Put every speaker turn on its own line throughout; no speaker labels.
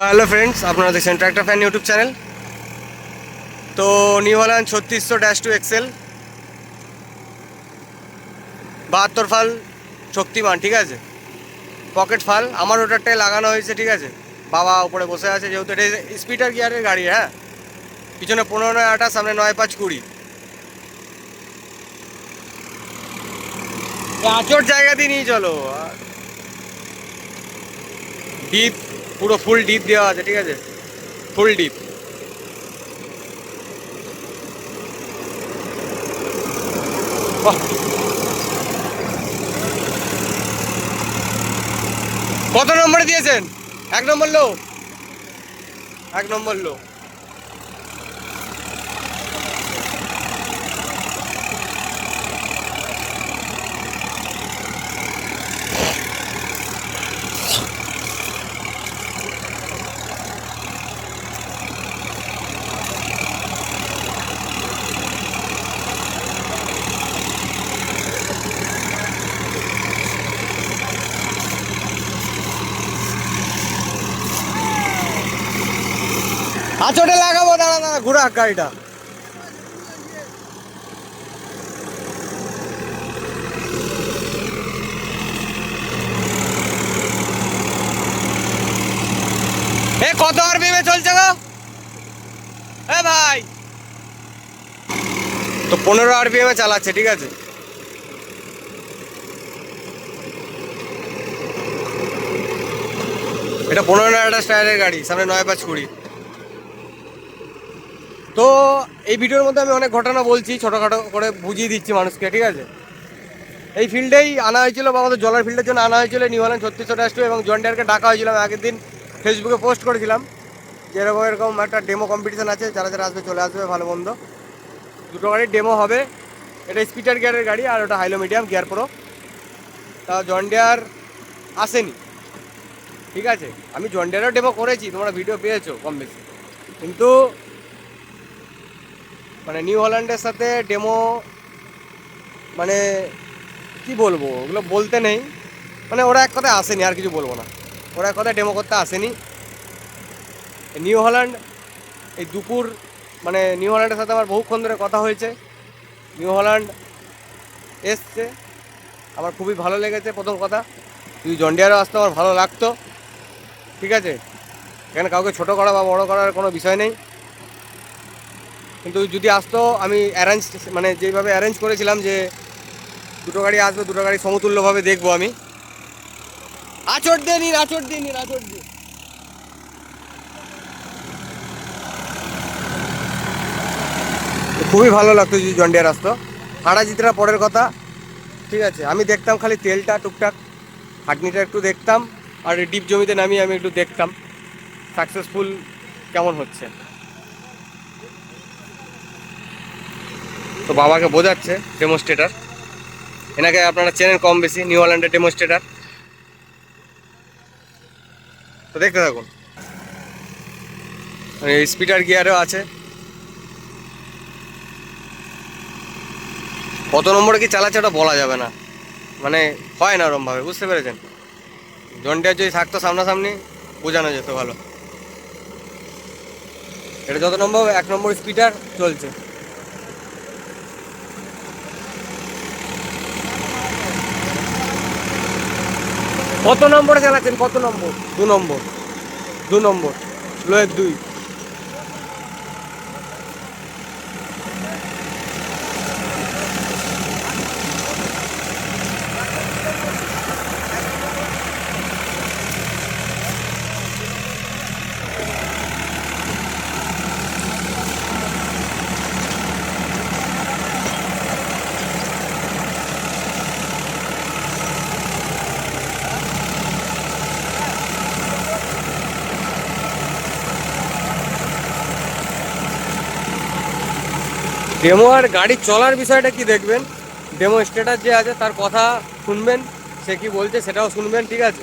Hello friends, আপনারা দেখছেন tractor fan YouTube channel. তো নিউ হল্যান্ড 3600-2 এক্সেল 72 ফাল শক্তিমান, ঠিক আছে। পকেট ফাল আমার ওটারটাই লাগানো হয়েছে, ঠিক আছে। বাবা উপরে বসে আছে, যেহেতু এটা স্পিডার গিয়ারের গাড়ি। হ্যাঁ, পিছনে 15-9-28, সামনে 9-5-20। আচর জায়গা দিয়ে নিয়ে চলো। ডিপ, পুরো ফুল ডিপ দেওয়া আছে, ঠিক আছে, ফুল ডিপ। কত নম্বরে দিয়েছেন? 1 নম্বর লো, 1 নম্বর লো। আচোটে লাগাবো, দাঁড়া দাঁড়া, ঘুরা গাড়িটা। এ কত আরপিএম এ চলছে গো? এ ভাই, তো 15 আরপিএম এ চালাচ্ছে, ঠিক আছে। এটা 15-28 টায়ারের গাড়ি, সামনে 9-5-20। তো এই ভিডিওর মধ্যে আমি অনেক ঘটনা বলছি, ছোটোখাটো করে বুঝিয়ে দিচ্ছি মানুষকে, ঠিক আছে। এই ফিল্ডেই আনা হয়েছিল, বা আমাদের জলের ফিল্ডের জন্য আনা হয়েছিল নিউ হল্যান্ড 3600-2, এবং জন ডিয়ারকে ডাকা হয়েছিল। আমি আগের দিন ফেসবুকে পোস্ট করেছিলাম যে এরকম এরকম একটা ডেমো কম্পিটিশান আছে, যারা যারা আসবে চলে আসবে, ভালো মন্দ। দুটো গাড়ির ডেমো হবে। এটা স্পিডার গিয়ারের গাড়ি, আর ওটা হাইলো মিডিয়াম গিয়ার প্রো। তা জন ডিয়ার আসেনি, ঠিক আছে। আমি জন ডিয়ারের ডেমো করেছি, তোমরা ভিডিও পেয়েছো কম বেশি। কিন্তু মানে নিউ হল্যান্ডের সাথে ডেমো, মানে কি বলবো, ওগুলো বলতে নেই। মানে ওরা এক কথায় আসেনি, আর কিছু বলবো না। ওরা এক কথায় ডেমো করতে আসেনি। নিউ হল্যান্ড এই দুপুর, মানে নিউ হল্যান্ডের সাথে আমার বহুক্ষণ ধরে কথা হয়েছে। নিউ হল্যান্ড এসছে, আমার খুবই ভালো লেগেছে। প্রথম কথা, যদি জন ডিয়ারও আসতো আমার ভালো লাগতো, ঠিক আছে। এখানে কাউকে ছোটো করা বা বড়ো করার কোনো বিষয় নেই। কিন্তু যদি আসতো, আমি অ্যারেঞ্জ, মানে যেইভাবে অ্যারেঞ্জ করেছিলাম যে দুটো গাড়ি আসবে, দুটো গাড়ি সমতুল্যভাবে দেখবো আমি। আচর দিয়ে নিন, আচর দিয়ে নিন, আচর দিয়ে। খুবই ভালো লাগতো যদি জন ডিয়ার আসতো। হাঁটা জিতরা পরের কথা, ঠিক আছে। আমি দেখতাম খালি তেলটা টুকটাক, খাটনিটা একটু দেখতাম, আর ডিপ জমিতে নামিয়ে আমি একটু দেখতাম সাকসেসফুল কেমন হচ্ছে। তো বাবাকে বোঝাচ্ছে ডেমোস্ট্রেটার, এনাকে আপনারা চেনেন কম বেশি, নিউ হল্যান্ডের ডেমোস্ট্রেটার। তো দেখতে থাকুন। স্পিডার গিয়ারও আছে। কত নম্বরে কি চালাচ্ছে ওটা বলা যাবে না, মানে হয় না ওরমভাবে, বুঝতে পেরেছেন। জন ডিয়ার যদি থাকতো সামনাসামনি, বোঝানো যেত ভালো। এটা যত নম্বর 1 নম্বর স্পিডার চলছে। কত নম্বরে চালাচ্ছেন? কত নম্বর? 2 নম্বর, 2 নম্বর, লোয়ের 2। ডেমো আর গাড়ি চলার বিষয়টা কি দেখবেন, ডেমো স্টেটাস যে আছে তার কথা শুনবেন, সে কি বলছে সেটাও শুনবেন, ঠিক আছে।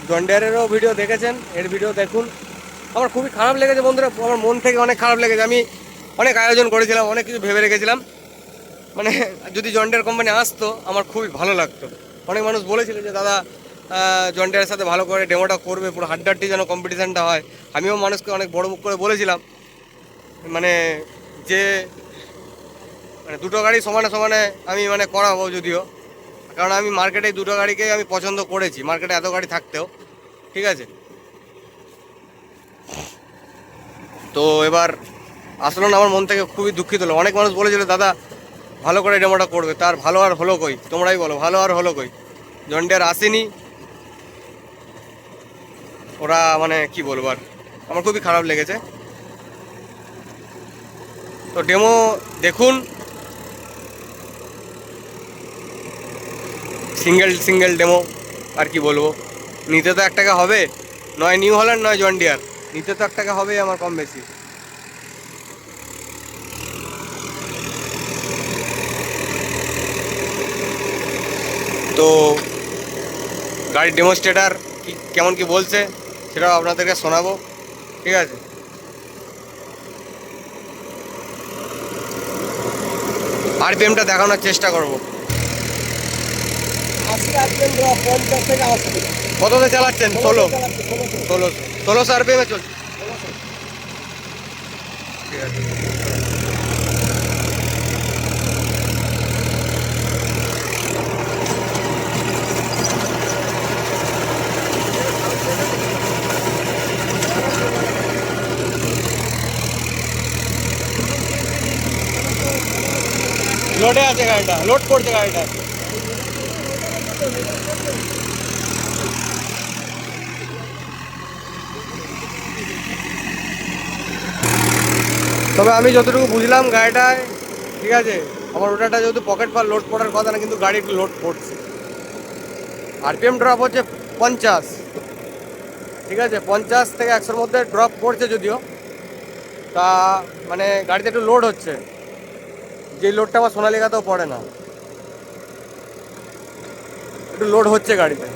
জন ডিয়ারেরও ভিডিও দেখেছেন, এর ভিডিও দেখুন। আমার খুবই খারাপ লেগেছে বন্ধুরা, আমার মন থেকে অনেক খারাপ লেগেছে। আমি অনেক আয়োজন করেছিলাম, অনেক কিছু ভেবে রেখেছিলাম, মানে যদি জন ডিয়ার কোম্পানি আসতো আমার খুবই ভালো লাগতো। অনেক মানুষ বলেছিল যে দাদা জন ডিয়ারের সাথে ভালো করে ডেমোটা করবে, পুরো হাড্ডাহাড্ডি যেন কম্পিটিশানটা হয়। আমিও মানুষকে অনেক বড় মুখ করে বলেছিলাম মানে যে মানে দুটো গাড়ি সমানে সমানে আমি মানে করাবো, যদিও কারণ আমি মার্কেটে দুটো গাড়িকেই আমি পছন্দ করেছি, মার্কেটে এত গাড়ি থাকতেও। ঠিক আছে, তো এবার আসলে না, আমার মন থেকে খুবই দুঃখিত হলো। অনেক মানুষ বলেছিল দাদা ভালো করে ডেমোটা করবে, তার ভালো আর হলো কই? তোমরাই বলো, ভালো আর হলো কই? জন ডিয়ার আসেনি, ওরা মানে কি বলবো আর, আমার খুবই খারাপ লেগেছে। তো ডেমো দেখুন, সিঙ্গেল সিঙ্গেল ডেমো, আর কি বলবো। নিতে তো 1 টাকা হবে, নয় নিউ হল্যান্ড নয় জন ডিয়ার, নিতে তো 1 টাকা হবেই আমার কম বেশি। তো গাড়ির ডেমোস্ট্রেটার কি কেমন কি বলছে সেটাও আপনাদেরকে শোনাবো। ঠিক আছে, আরপিএমটা দেখানোর চেষ্টা করব।
80 RPM ড্রপ, 50 থেকে 80।
কততে চালাচ্ছেন? 16
ষোলোশো।
1600 আরপিএমে চলছে। ঠিক আছে, লোডে আছে গাড়িটা, লোড করছে গাড়িটা। তবে আমি যতটুকু বুঝলাম গাড়িটায়, ঠিক আছে, আমার ওটাটা যেহেতু পকেট পার লোড করার কথা না, কিন্তু গাড়ি একটু লোড করছে। আরপিএম ড্রপ হচ্ছে 50। ঠিক আছে, 50 থেকে 100-র মধ্যে ড্রপ করছে যদিও, তা মানে গাড়িতে একটু লোড হচ্ছে, যে লোডটা আমার সোনালিকাতেও পড়ে না, একটু লোড হচ্ছে গাড়িতে।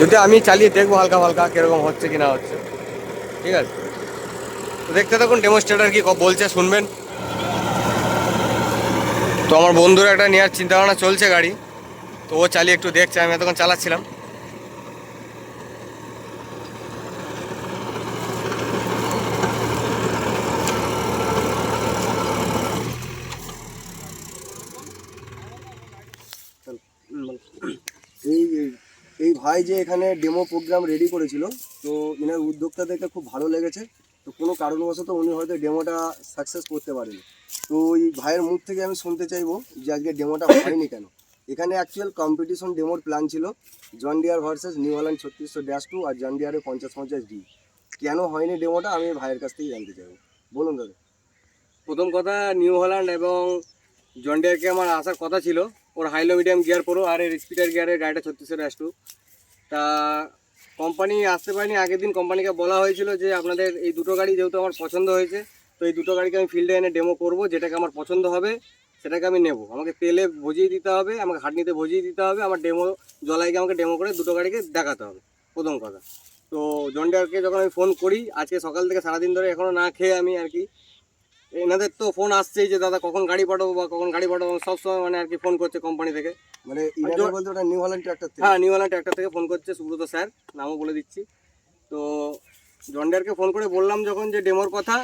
যদি আমি চালিয়ে দেখবো হালকা হালকা কিরকম হচ্ছে কি না হচ্ছে। ঠিক আছে, তো দেখতে থাকুন ডেমোস্ট্রেটার কি বলছে, শুনবেন। তো আমার বন্ধুর একটা নেওয়ার চিন্তাভাবনা চলছে গাড়ি, তো ও চালিয়ে একটু দেখছে, আমি এতক্ষণ চালাচ্ছিলাম।
এই এই ভাই যে এখানে ডেমো প্রোগ্রাম রেডি করেছিল, তো এনার উদ্যোগটা দেখে খুব ভালো লেগেছে। তো কোনো কারণবশত উনি হয়তো ডেমোটা সাকসেস করতে পারেনি। তো এই ভাইয়ের মুখ থেকে আমি শুনতে চাইবো যে আজকে ডেমোটা হয়নি কেন। এখানে অ্যাকচুয়াল কম্পিটিশন ডেমোর প্ল্যান ছিল John Deere versus New Holland 3600-2 আর জন ডিয়ারের 5050D। কেন হয়নি ডেমোটা আমি ভাইয়ের কাছ থেকে জানতে চাইবো, বলুন দাদা।
প্রথম কথা, নিউ হল্যান্ড এবং জন ডিয়ারকে আমার আসার কথা ছিল, ওর হাইলো মিডিয়াম গিয়ার প্রো আর এর স্পিডার গিয়ারের গাড়িটা 3600-2। তা কোম্পানি আসতে পারেনি। আগের দিন কোম্পানিকে বলা হয়েছিল যে আপনাদের এই দুটো গাড়ি যেহেতু আমার পছন্দ হয়েছে, তো এই দুটো গাড়িকে আমি ফিল্ডে এনে ডেমো করব, যেটাকে আমার পছন্দ হবে সেটাকে আমি নেব। আমাকে তেলে ভজিয়ে দিতে হবে, আমাকে হাঁটনিতে ভজিয়ে দিতে হবে, আমার ডেমো জলাইকে আমাকে ডেমো করে দুটো গাড়িকে দেখাতে হবে, প্রথম কথা। তো জন ডিয়ারকে যখন আমি ফোন করি আজকে সকাল থেকে সারাদিন ধরে এখনও না খেয়ে আমি আর কি, এনাদের তো ফোন আসছেই যে দাদা কখন গাড়ি পাঠাবো বা কখন গাড়ি পাঠাবো, সবসময় মানে আর কি ফোন করছে কোম্পানি থেকে।
মানে ইনাদের বলতে ওটা নিউ হল্যান্ড ট্র্যাক্টর থেকে?
হ্যাঁ, নিউ হল্যান্ড ট্র্যাক্টর থেকে ফোন করছে, সুব্রত স্যার, নামও বলে দিচ্ছি। তো জন ডিয়ারকে ফোন করে বললাম যখন যে ডেমোর কথা,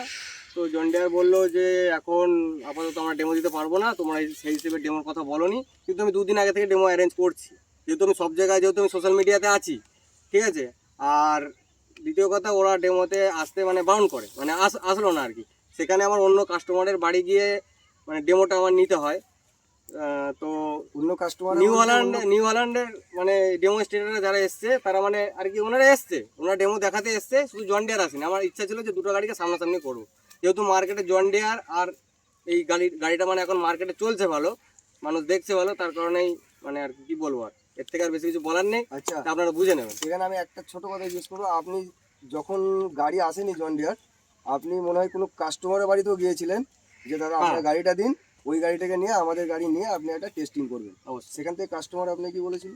তো জন ডিয়ার বললো যে এখন আপাতত আমরা ডেমো দিতে পারবো না, তোমরা সেই হিসেবে ডেমোর কথা বলোনি, কিন্তু আমি 2 দিন আগে থেকে ডেমো অ্যারেঞ্জ করছি, যেহেতু আমি সব জায়গায়, যেহেতু আমি সোশ্যাল মিডিয়াতে আছি। ঠিক আছে, আর দ্বিতীয় কথা, ওরা ডেমোতে আসতে মানে বারণ করে, মানে আসলো না আর কি। সেখানে আমার অন্য কাস্টমারের বাড়ি গিয়ে মানে ডেমোটা আমার নিতে হয়। তো
অন্য কাস্টমার
নিউ হল্যান্ডের মানে ডেমোস্ট্রেটাররা যারা এসছে তারা মানে আর কি ওনারা এসছে, ওনারা ডেমো দেখাতে এসছে, শুধু জন ডিয়ার আসেনি। আমার ইচ্ছা ছিল যে দুটো গাড়িকে সামনাসামনি করবো, যেহেতু মার্কেটে জন ডিয়ার আর এই গাড়িটা মানে এখন মার্কেটে চলছে ভালো, মানুষ দেখছে ভালো, তার কারণেই মানে আর কি বলবো, আর এর থেকে আর বেশি কিছু বলার নেই।
আচ্ছা,
আপনারা বুঝে নেবেন।
এখানে আমি একটা ছোট কথা জিজ্ঞেস করবো। আপনি যখন গাড়ি আসেনি জন ডিয়ার, আপনি মনে হয় কোনো কাস্টমারের বাড়িতেও গিয়েছিলেন যে দাদা আপনার গাড়িটা দিন, ওই গাড়িটাকে নিয়ে আমাদের গাড়ি নিয়ে আপনি একটা টেস্টিং করবেন।
অবশ্যই।
সেখান থেকে কাস্টমার আপনি কি বলেছিল?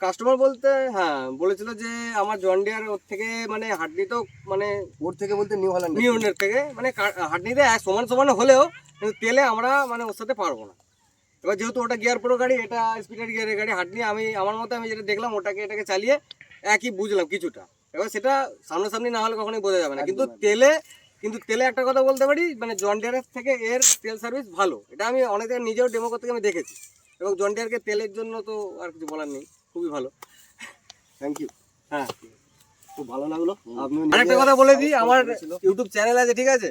কাস্টমার বলতে হ্যাঁ বলেছিল যে আমার জন ডিয়ার ওর থেকে মানে হাঁটনি তো মানে
ওর থেকে বলতে নিউ হল্যান্ড
নিউ হল্যান্ডের থেকে মানে হাঁটনিতে সমান সমান হলেও কিন্তু তেলে আমরা মানে ওর সাথে পারবো না। এবার যেহেতু ওটা গিয়ার প্রো গাড়ি, এটা স্পিডার গিয়ারের গাড়ি, হাঁটনি আমি আমার মতে আমি যেটা দেখলাম এটাকে চালিয়ে একই বুঝলাম কিছুটা। এবার সেটা সামনাসামনি না হলে কখনোই বোঝা যাবে না। কিন্তু তেলে একটা কথা বলতে পারি, মানে জন ডিয়ারের থেকে এর তেল সার্ভিস ভালো। এটা আমি অনেক জায়গায় নিজেও ডেমো করতে গিয়ে আমি দেখেছি। এবং জন ডিয়ারকে তেলের জন্য তো আর কিছু বলার নেই, খুবই ভালো।
Thank you.
হ্যাঁ,
খুব ভালো লাগলো। আপনি
আরেকটা কথা বলে দিই, আমার ইউটিউব চ্যানেল আছে, ঠিক আছে?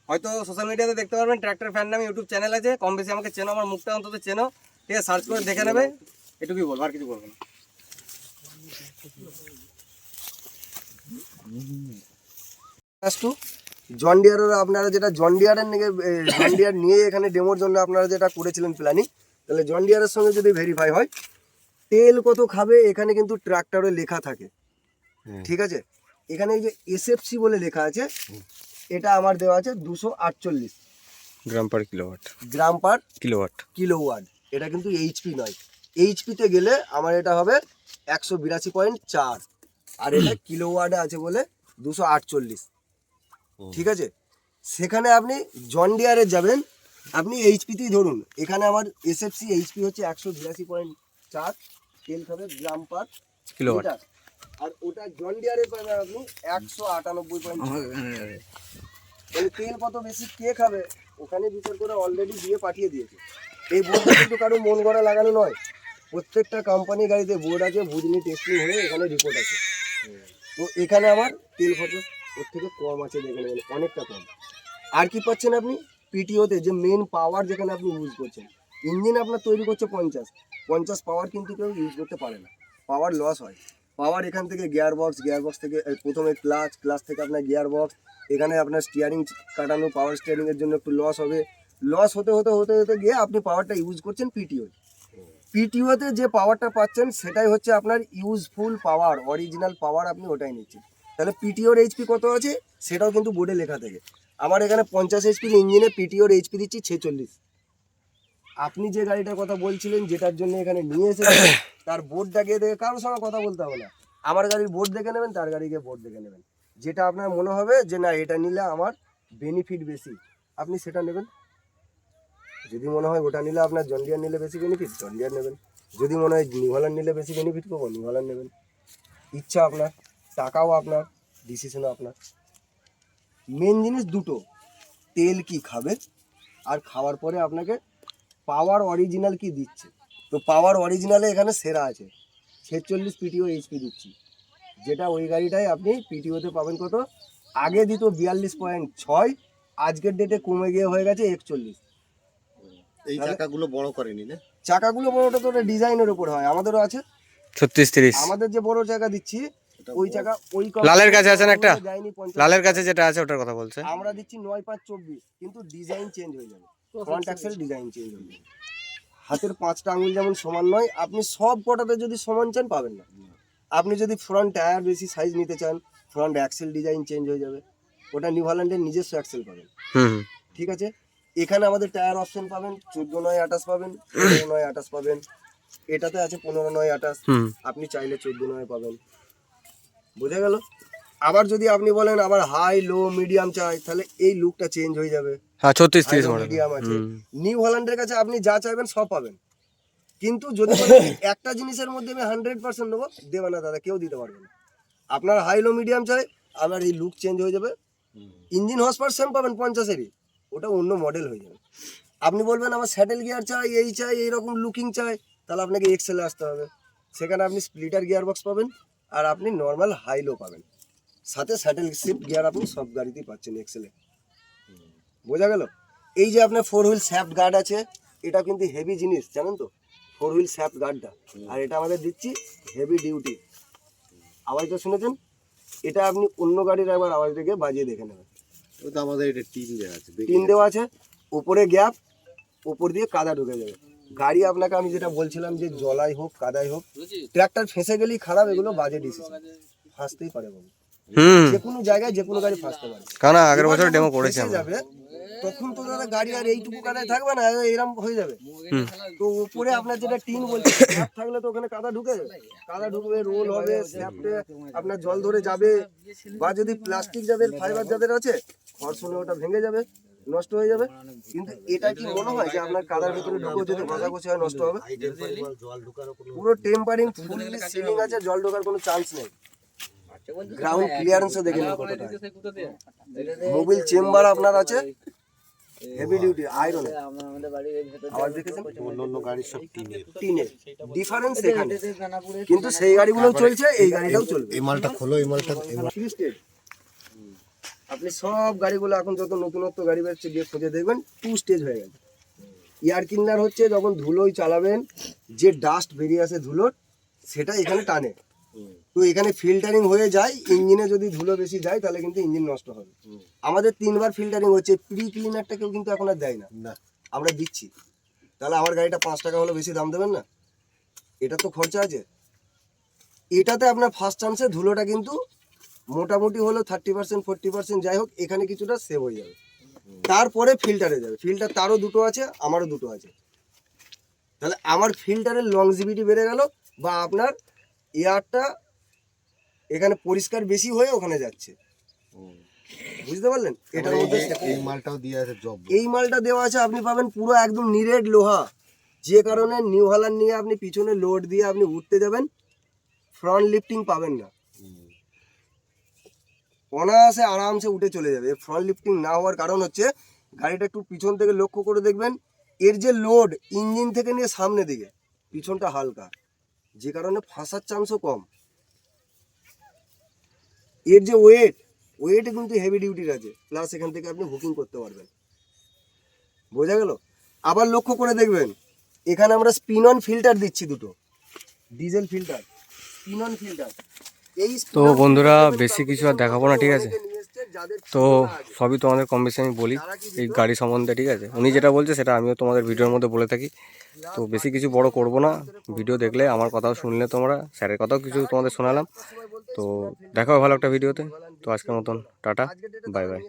হয়তো সোশ্যাল মিডিয়াতে দেখতে পারবেন, ট্র্যাক্টর ফ্যান নামে ইউটিউব চ্যানেল আছে। কম বেশি আমাকে চেনো, আমার মুখটা অন্তত চেনো, ঠিক আছে? সার্চ করে দেখে নেবে। এটুকুই বলবো, আর কিছু বলবো না।
জন ডিয়ারের আপনারা যেটা জন ডিয়ারের জন ডিয়ার নিয়ে এখানে ডেমোর জন্য আপনারা যেটা করেছিলেন প্ল্যানিং, তাহলে জন ডিয়ারের সঙ্গে যদি ভেরিফাই হয় তেল কত খাবে এখানে কিন্তু ট্রাক্টরে লেখা থাকে, ঠিক আছে? এখানে এই যে এসএফসি বলে লেখা আছে, এটা আমার দেওয়া আছে 248
গ্রাম পার কিলোওয়াট,
গ্রাম পার
কিলোওয়াট।
কিলোওয়াট। এটা কিন্তু এইচপি নয়। এইচপিতে গেলে আমার এটা হবে 182.4, আর এটা কিলোওয়াটে আছে বলে 248, ঠিক আছে? সেখানে আপনি জন ডিয়ারে যাবেন, আপনি এইচপিতেই ধরুন। এখানে আমার এসএফসি এইচপি হচ্ছে 182.4 তেল খাবে গ্রাম পার
কিলোওয়াট।
লিটার, আর ওটা জন ডিয়ারে পাবেন আপনি 198.4। তাহলে তেল কত বেশি কে খাবে ওখানে বিচার করে অলরেডি দিয়ে পাঠিয়ে দিয়েছে। এই বোর্ডটা কিন্তু কারো মন গড়া লাগানো নয়, প্রত্যেকটা কোম্পানি গাড়িতে বোর্ড আছে, বুঝনি টেস্টিং হয়ে এখানে রিপোর্ট আছে। তো এখানে আমার তেল খরচ ওর থেকে কম আছে, দেখে নেবেন অনেকটা কম। আর কি পাচ্ছেন আপনি পিটিওতে, যে মেন পাওয়ার যেখানে আপনি ইউজ করছেন, ইঞ্জিন আপনার তৈরি করছে 50 পাওয়ার কিন্তু কেউ ইউজ করতে পারে না, পাওয়ার লস হয়। পাওয়ার এখান থেকে গিয়ার বক্স থেকে প্রথমে ক্লাচ থেকে আপনার গিয়ার বক্স, এখানে আপনার স্টিয়ারিং কাটানো, পাওয়ার স্টিয়ারিংয়ের জন্য একটু লস হবে। লস হতে গিয়ে আপনি পাওয়ারটা ইউজ করছেন পিটিওতে যে পাওয়ারটা পাচ্ছেন সেটাই হচ্ছে আপনার ইউজফুল পাওয়ার, অরিজিনাল পাওয়ার আপনি ওটাই নিচ্ছেন। তাহলে পিটিওর এইচপি কত আছে সেটাও কিন্তু বোর্ডে লেখা থাকে। আমার এখানে 50 এইচপির ইঞ্জিনে পিটিওর এইচপি দিচ্ছি 46। আপনি যে গাড়িটার কথা বলছিলেন যেটার জন্য এখানে নিয়ে এসেছেন তার বোর্ডটাকে দেখে কারোর সঙ্গে কথা বলতে হবে না, আমার গাড়ির বোর্ড দেখে নেবেন, তার গাড়িকে বোর্ড দেখে নেবেন। যেটা আপনার মনে হবে যে না এটা নিলে আমার বেনিফিট বেশি, আপনি সেটা নেবেন। যদি মনে হয় ওটা নিলে আপনার জন ডিয়ার নিলে বেশি বেনিফিট, জন ডিয়ার নেবেন। যদি মনে হয় নিউ হল্যান্ড নিলে বেশি বেনিফিট করবো, নিউ হল্যান্ড নেবেন। ইচ্ছা আপনার, টাকাও আপনার, ডিসিশনও আপনার। মেন জিনিস দুটো, তেল কি খাবে আর খাওয়ার পরে আপনাকে পাওয়ার অরিজিনাল কি দিচ্ছে। তো পাওয়ার অরিজিনালে এখানে সেরা আছে 46 পিটিও এইচপি দিচ্ছি, যেটা ওই গাড়িটাই আপনি পিটিওতে পাবেন কত, আগে দিত 42.6, আজকের ডেটে কমে গিয়ে হয়ে গেছে 41।
এই চাকাগুলো বড় করেনি না?
চাকাগুলো বড়টা তো ডিজাইনের উপর হয়, আমাদেরও আছে
36-30।
আমাদের যে বড় চাকা দিচ্ছি ওই চাকা ওই
লালের কাছে আছে না একটা,
যায়নি 50।
লালের কাছে যেটা আছে ওটার কথা বলছে।
আমরা দিচ্ছি 9/5-24, কিন্তু ডিজাইন চেঞ্জ হয়ে যাবে, ফ্রন্ট অ্যাক্সেল ডিজাইন চেঞ্জ হয়ে যাবে। হাতের 5টা আঙুল যেমন সমান নয়, আপনি সব কটাতে যদি সমান চান পাবেন না। আপনি যদি ফ্রন্ট টায়ার বেশি সাইজ নিতে চান, ফ্রন্ট অ্যাক্সেল ডিজাইন চেঞ্জ হয়ে যাবে, ওটা নিউ হল্যান্ডের নিজস্ব অ্যাক্সেল পাবেন, ঠিক আছে? এখানে আমাদের টায়ার অপশন পাবেন 14/9/28 পাবেন, 15/9/28 পাবেন, এটাতে আছে 15/9/28, আপনি চাইলে 14/9 পাবেন। বোঝা গেল? আবার যদি আপনি বলেন আবার হাই লো মিডিয়াম চাই, তাহলে এই লুকটা চেঞ্জ হয়ে যাবে।
হ্যাঁ, 36-30 মডেল
মিডিয়াম আছে। নিউ হল্যান্ডের কাছে আপনি যা চাইবেন সব পাবেন, কিন্তু যদি বলেন একটা জিনিসের মধ্যে আমি 100% নেবো, দেবে না দাদা, কেউ দিতে পারবে না। আপনার হাই লো মিডিয়াম চাই, আপনার এই লুক চেঞ্জ হয়ে যাবে। ইঞ্জিন হর্স পাওয়ার সেম পাবেন 50-এরই, ওটা অন্য মডেল হয়ে যাবে। আপনি বলবেন আমার স্যাডেল গিয়ার চাই, এইরকম লুকিং চাই, তাহলে আপনাকে এক্সেলে আসতে হবে। সেখানে আপনি স্প্লিটার গিয়ার বক্স পাবেন, আর আপনি নর্মাল হাই লো পাবেন, সাথে স্যাডেল শিফট গিয়ার আপনি সব গাড়িতেই পাচ্ছেন এক্সেলে। বোঝা গেল? এই যে আপনার 4 হুইল শ্যাফট গার্ড আছে, এটা কিন্তু হেভি জিনিস, জানেন তো? 4 হুইল শ্যাফট গার্ডটা, আর এটা আমাদের দিচ্ছি হেভি ডিউটি। আওয়াজটা শুনেছেন? এটা আপনি অন্য গাড়ির একবার আওয়াজ দেখে বাজিয়ে দেখে নেবেন।
ওটা আমাদের এটা টিন দেওয়া আছে,
টিন দেওয়া আছে, উপরে গ্যাপ, উপর দিয়ে কাদা ঢুকে যাবে। গাড়ি আপনাকে আমি যেটা বলছিলাম যে জলাই হোক কাদাই হোক, ট্র্যাক্টর ফেঁসে গেলেই খারাপ, এগুলো বাজে ডিসিশন, ফাঁসতেই পারে বাবু, যে কোনো জায়গায় যে কোনো গাড়ি ফাঁসতে পারে।
কারণ আগের বছর ডেমো করেছি
ফেঁসে
আমরা।
যাবে তখন তো দাদা গাড়ি আর এইটুকু কাদায় থাকবে না, এরকম হয়ে যাবে। তো উপরে আপনার যেটা টিন বলছে স্ল্যাব থাকলে তো ওখানে কাদা ঢুকে যাবে, কাদা ঢুকবে, রোল হবে, স্ল্যাবটা আপনার জল ধরে যাবে, বা যদি প্লাস্টিক যাদের ফাইবার যাদের আছে ঘর্ষণে ওটা ভেঙে যাবে, নষ্ট হয়ে যাবে। কিন্তু এটা কি মনে হয় যে আপনার কাদার ভিতরে ঢুকেও যদি ঘষাঘষি হয় নষ্ট হবে? পুরো টেম্পারিং ফুললি সিলিং আছে, জল ঢোকার কোনো চান্স নেই। গ্রাউন্ড ক্লিয়ারেন্সও দেখে নিন কতটা। মোবিল চেম্বার আপনার আছে, হেভি ডিউটি আয়রন। আওয়াজ দেখেছেন?
অন্য গাড়ির সব
টিনের ডিফারেন্স এখানে, কিন্তু সেই গাড়িগুলোও চলছে, এই গাড়িটাও চলবে।
এই মালটা খোলো, এই মালটা
3 স্টেজ। আপনি সব গাড়িগুলো এখন যত নতুনত্ব গাড়ি বেরোচ্ছে গিয়ে খুঁজে দেখবেন 2 স্টেজ হয়ে গেছে। এয়ার ক্লিনার হচ্ছে যখন ধুলোই চালাবেন, যে ডাস্ট বেরিয়ে আসে ধুলোর, সেটা এখানে টানে। তো এখানে ফিল্টারিং হয়ে যায়, ইঞ্জিনে যদি ধুলো বেশি যায় তাহলে কিন্তু ইঞ্জিন নষ্ট হবে। আমাদের 3 বার ফিল্টারিং হচ্ছে, প্রি ক্লিনারটা কেউ কিন্তু এখন আর দেয় না,
না।
আমরা দিচ্ছি। তাহলে আমার গাড়িটা 5 টাকা হলে বেশি দাম দেবেন না? এটা তো খরচা আছে। এটাতে আপনার ফার্স্ট চান্সে ধুলোটা কিন্তু মোটামুটি হলো 30% 40% যাই হোক, এখানে কিছুটা সেভ হয়ে যাবে। তারপরে ফিল্টারে যাবে। ফিল্টার তারও দুটো আছে, আমারও দুটো আছে। তাহলে আমার ফিল্টারের লংজিভিটি বেড়ে গেল, বা আপনার এয়ারটা এখানে পরিষ্কার বেশি হয়ে ওখানে যাচ্ছে। বুঝতে পারলেন? এটার মধ্যে
এই মালটাও দিয়ে আছে জব।
এই মালটা দেওয়া আছে, আপনি পাবেন পুরো একদম নিরেট লোহা, যে কারণে নিউ হল্যান্ড নিয়ে আপনি পিছনে লোড দিয়ে আপনি উঠতে যাবেন, ফ্রন্ট লিফটিং পাবেন না, অনায়াসে আরামসে উঠে চলে যাবে। ফ্রন্ট লিফটিং না হওয়ার কারণ হচ্ছে, গাড়িটা একটু পিছন থেকে লক্ষ্য করে দেখবেন, এর যে লোড ইঞ্জিন থেকে নিয়ে সামনে দিকে, পিছনটা হালকা, যে কারণে ফাঁসার চান্সও কম। এর যে ওয়েট কিন্তু হেভি ডিউটির আছে, প্লাস এখান থেকে আপনি হুকিং করতে পারবেন। বোঝা গেল? আবার লক্ষ্য করে দেখবেন, এখানে আমরা স্পিন অন ফিল্টার দিচ্ছি, দুটো diesel filter, spin on filter. এই
তো বন্ধুরা বেশি কিছু আর দেখাবো না, ঠিক আছে? তো সবই তোমাদের কম বেশি আমি বলি এই গাড়ি সম্বন্ধে, ঠিক আছে? উনি যেটা বলছে সেটা আমিও তোমাদের ভিডিওর মধ্যে বলে থাকি। তো বেশি কিছু বড় করব না, ভিডিও দেখলে আমার কথাও শুনলে তোমরা, স্যারের কথাও কিছু তোমাদের শোনালাম। তো দেখাও ভালো একটা ভিডিওতে। তো আজকের মতন টাটা, বাই বাই।